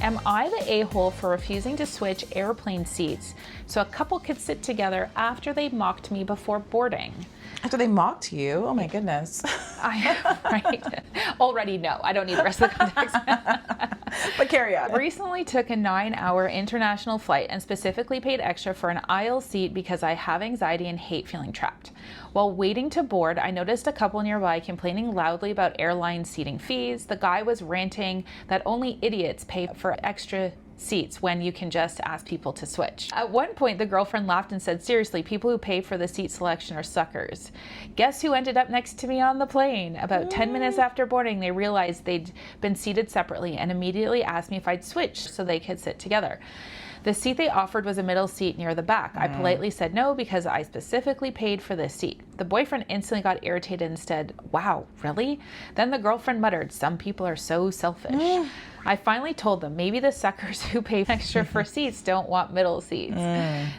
Am I the a-hole for refusing to switch airplane seats so a couple could sit together after they mocked me before boarding? After they mocked you? Oh my goodness. Right? Already no. I don't need the rest of the context. But carry on. Recently took a 9-hour international flight and specifically paid extra for an aisle seat because I have anxiety and hate feeling trapped. While waiting to board, I noticed a couple nearby complaining loudly about airline seating fees. The guy was ranting that only idiots pay for extra seats when you can just ask people to switch. At one point, the girlfriend laughed and said, seriously, people who pay for the seat selection are suckers. Guess who ended up next to me on the plane? About 10 minutes after boarding, they realized they'd been seated separately and immediately asked me if I'd switch so they could sit together. The seat they offered was a middle seat near the back. I politely said no because I specifically paid for this seat. The boyfriend instantly got irritated and said, wow, really? Then the girlfriend muttered, some people are so selfish. I finally told them maybe the suckers who pay extra for seats don't want middle seats.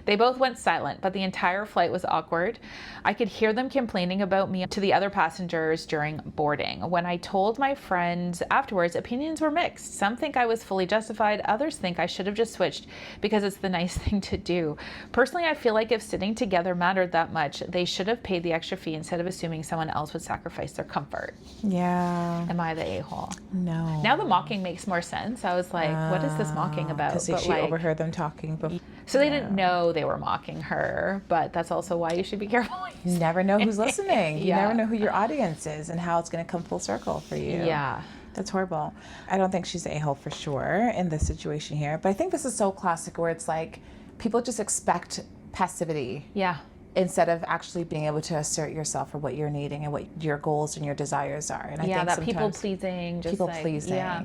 They both went silent, but the entire flight was awkward. I could hear them complaining about me to the other passengers during boarding. When I told my friends afterwards, opinions were mixed. Some think I was fully justified. Others think I should have just switched because it's the nice thing to do. Personally, I feel like if sitting together mattered that much, they should have paid the extra fee instead of assuming someone else would sacrifice their comfort. Yeah. Am I the a-hole? No. Now the mocking makes more sense. I was like, what is this mocking about? Because she overheard them talking before. So they didn't know they were mocking her, but that's also why you should be careful. You never know who's listening. You never know who your audience is and how it's going to come full circle for you. Yeah. That's horrible. I don't think she's the a-hole for sure in this situation here, but I think this is so classic where it's like people just expect passivity. Yeah. Instead of actually being able to assert yourself for what you're needing and what your goals and your desires are. And I think that people-pleasing. People-pleasing. Yeah.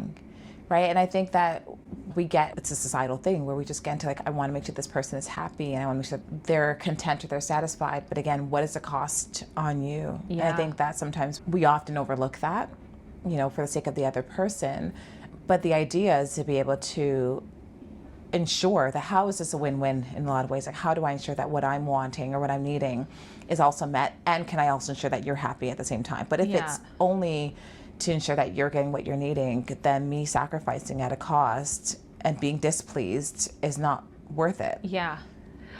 Right? And I think that it's a societal thing where we just get into like, I want to make sure this person is happy and I want to make sure that they're content or they're satisfied. But again, what is the cost on you? Yeah. And I think that sometimes we often overlook that, for the sake of the other person. But the idea is to be able to ensure that how is this a win-win in a lot of ways? Like, how do I ensure that what I'm wanting or what I'm needing is also met? And can I also ensure that you're happy at the same time? But if it's only to ensure that you're getting what you're needing, then me sacrificing at a cost and being displeased is not worth it. Yeah.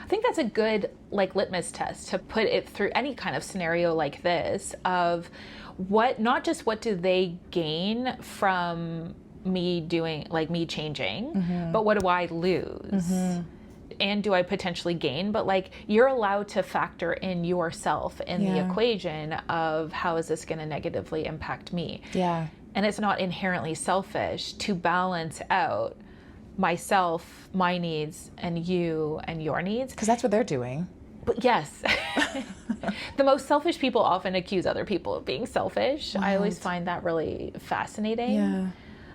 I think that's a good litmus test to put it through any kind of scenario like this of not just what do they gain from me doing, me changing, but what do I lose? And do I potentially gain? But you're allowed to factor in yourself in the equation of how is this going to negatively impact me? Yeah. And it's not inherently selfish to balance out myself, my needs, and you and your needs. Because that's what they're doing. But yes, the most selfish people often accuse other people of being selfish. I always find that really fascinating. Yeah.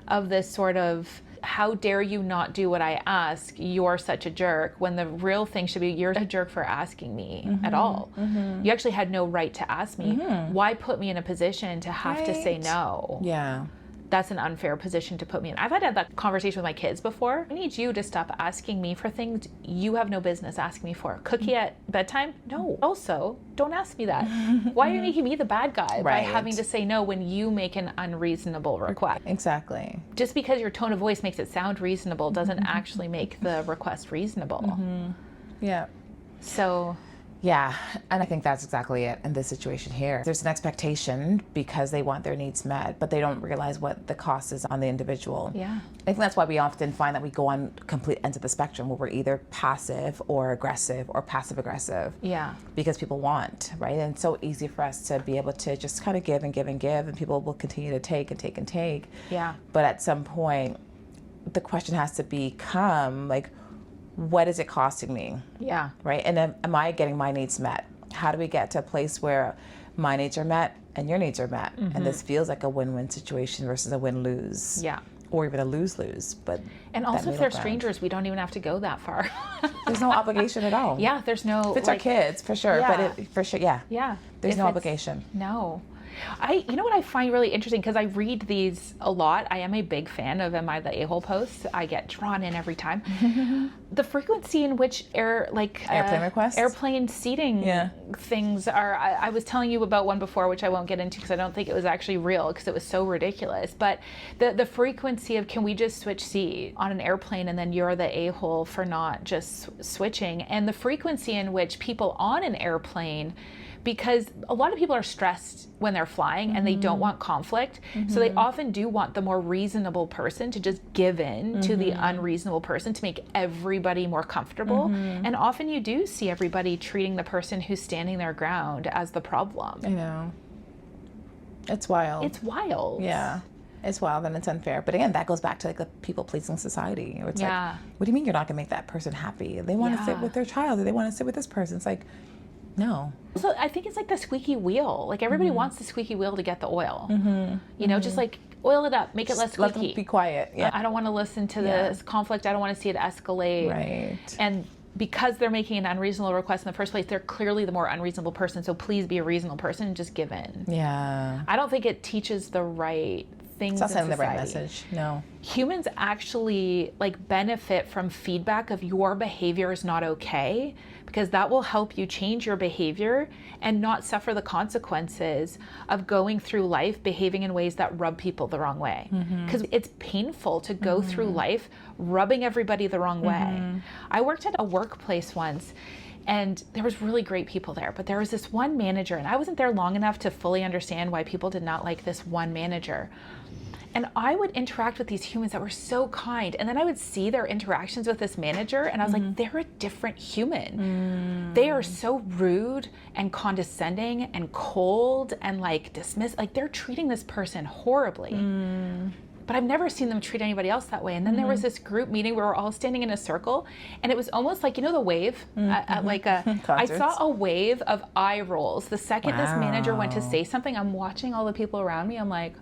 Of this sort of, how dare you not do what I ask? You're such a jerk. When the real thing should be, you're a jerk for asking me at all. You actually had no right to ask me. Why put me in a position to have to say no? Yeah. That's an unfair position to put me in. I've had that conversation with my kids before. I need you to stop asking me for things you have no business asking me for. Cookie at bedtime? No. Also, don't ask me that. Why are you making me the bad guy by having to say no when you make an unreasonable request? Exactly. Just because your tone of voice makes it sound reasonable doesn't actually make the request reasonable. Yeah. So... Yeah, and I think that's exactly it in this situation here. There's an expectation because they want their needs met, but they don't realize what the cost is on the individual. Yeah. I think that's why we often find that we go on complete ends of the spectrum where we're either passive or aggressive or passive aggressive. Yeah. Because people want, right? And it's so easy for us to be able to just kind of give and give and give, and people will continue to take and take and take. Yeah. But at some point, the question has to become what is it costing me? Yeah. Right? And am I getting my needs met? How do we get to a place where my needs are met and your needs are met? And this feels like a win-win situation versus a win-lose. Yeah. Or even a lose-lose. And also if they're strangers, we don't even have to go that far. There's no obligation at all. Yeah, there's no... If it's our kids, for sure. Yeah. But for sure, yeah. Yeah. There's no obligation. No. You know what I find really interesting, because I read these a lot. I am a big fan of Am I the A-hole posts. I get drawn in every time. The frequency in which airplane requests, airplane seating things are. I was telling you about one before, which I won't get into because I don't think it was actually real, because it was so ridiculous. But the frequency of, can we just switch seat on an airplane, and then you're the a-hole for not just switching, and the frequency in which people on an airplane, because a lot of people are stressed when they're flying and they don't want conflict. So they often do want the more reasonable person to just give in to the unreasonable person to make everybody more comfortable. And often you do see everybody treating the person who's standing their ground as the problem. I know. It's wild. It's wild. Yeah. It's wild and it's unfair. But again, that goes back to like the people-pleasing society. Where it's like, what do you mean you're not going to make that person happy? They want to sit with their child, or they want to sit with this person. It's like, no. So I think it's like the squeaky wheel. Like everybody wants the squeaky wheel to get the oil. You know, just like oil it up, make it less squeaky. Let them be quiet. Yeah. I don't want to listen to this conflict. I don't want to see it escalate. Right. And because they're making an unreasonable request in the first place, they're clearly the more unreasonable person. So please be a reasonable person and just give in. Yeah. I don't think it teaches the right things. It's not in sending the right society. message. No. Humans actually like benefit from feedback of your behavior is not okay, because that will help you change your behavior and not suffer the consequences of going through life behaving in ways that rub people the wrong way. Because it's painful to go through life rubbing everybody the wrong way. I worked at a workplace once, and there was really great people there, but there was this one manager, and I wasn't there long enough to fully understand why people did not like this one manager. And I would interact with these humans that were so kind, and then I would see their interactions with this manager, and I was like, they're a different human. They are so rude and condescending and cold and like dismiss, like they're treating this person horribly. But I've never seen them treat anybody else that way. And then there was this group meeting where we're all standing in a circle, and it was almost like, you know, the wave at like a, I saw a wave of eye rolls. The second this manager went to say something, I'm watching all the people around me. I'm like,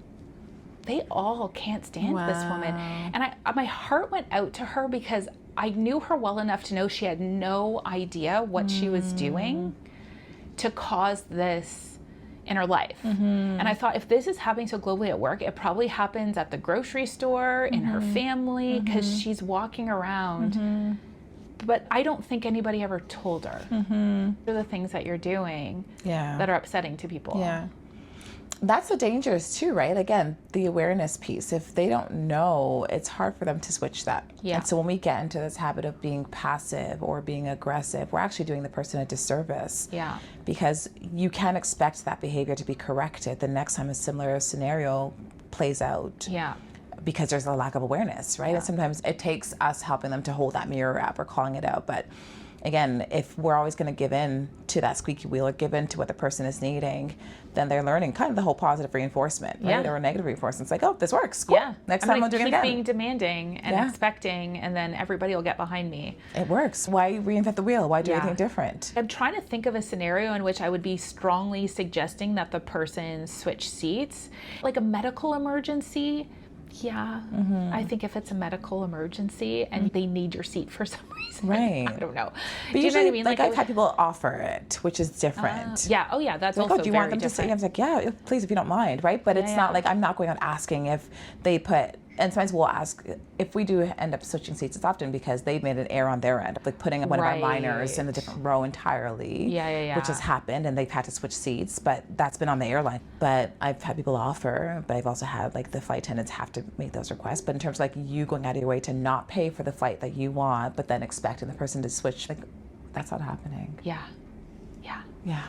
they all can't stand this woman. And my heart went out to her, because I knew her well enough to know she had no idea what she was doing to cause this in her life. And I thought, if this is happening so globally at work, it probably happens at the grocery store, in her family, because she's walking around. But I don't think anybody ever told her. They're the things that you're doing that are upsetting to people. Yeah. That's the dangers too, right? Again, the awareness piece. If they don't know, it's hard for them to switch that. Yeah. And so when we get into this habit of being passive or being aggressive, we're actually doing the person a disservice. Yeah. Because you can't expect that behavior to be corrected the next time a similar scenario plays out. Yeah. Because there's a lack of awareness, right? And sometimes it takes us helping them to hold that mirror up or calling it out. But again, if we're always going to give in to that squeaky wheel or give in to what the person is needing, then they're learning kind of the whole positive reinforcement, right? Or negative reinforcement. It's like, oh, this works. Cool. Yeah. Next time I'll do it again. Keep being demanding and expecting, and then everybody will get behind me. It works. Why reinvent the wheel? Why do anything different? I'm trying to think of a scenario in which I would be strongly suggesting that the person switch seats. Like a medical emergency. Yeah, I think if it's a medical emergency and they need your seat for some reason, right? I don't know. But do you usually, know what I mean? Like I've had people offer it, which is different. Yeah. Oh, yeah. That's like, also do you very want them different. to say? I was like, yeah, please, if you don't mind, right? But it's not like I'm not going on asking if they put. And sometimes we'll ask if we do end up switching seats. It's often because they've made an error on their end, like putting one of our minors in a different row entirely, which has happened, and they've had to switch seats. But that's been on the airline. But I've had people offer, but I've also had like the flight attendants have to make those requests. But in terms of like you going out of your way to not pay for the flight that you want, but then expecting the person to switch, like that's not happening. Yeah. Yeah. Yeah.